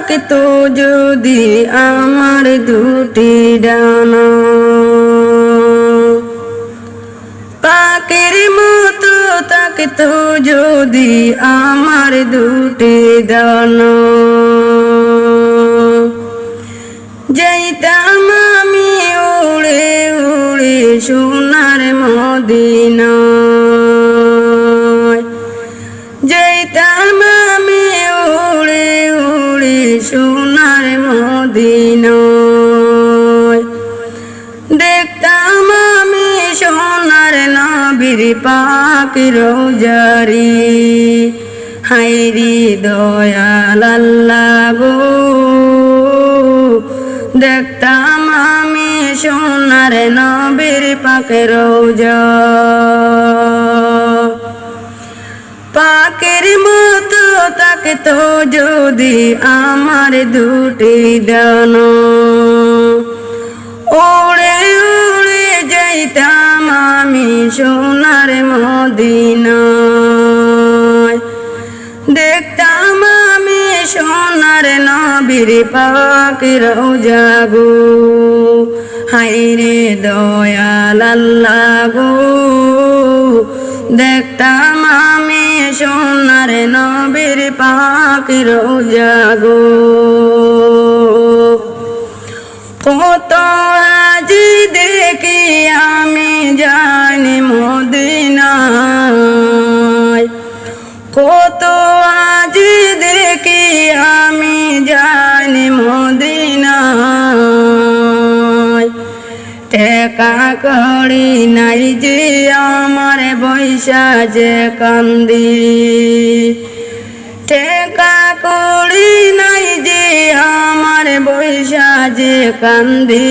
থাকতো যদি আমার দুটি ডানা, পাখির মতো থাকতো যদি আমার দুটি ডানা, যাইতাম আমি উড়ে উড়ে সোনার মদিনায়, যাইতাম আমি উড়ে উড়ে সোনার মদিনায়, দেখতাম আমি সোনার নবীর পাক রোজারি, হায়রে দয়াল আল্লাহ গো, দেখতাম আমি সোনার নবীর পাক রোজা, পাকের মতো থাকতো যদি আমার দুটি ডানা, উড়ে উড়ে যাইতাম আমি সোনার মদিনায়, দেখতাম আমি সোনার নবীর পাক রোজা গো, হায়রে দয়াল আল্লাহ গো, দেখতাম আমি সোনার নবীর পাক রোজা গো। কত আজি দেখি আমি জানি মদিনায়, কত আজি দেখি আমি জানি মদিনায়, টেকা করি নাই যে আমার বৈশা যে কান্দি, টেকা করি নাই যে আমার বৈশা যে কান্দি।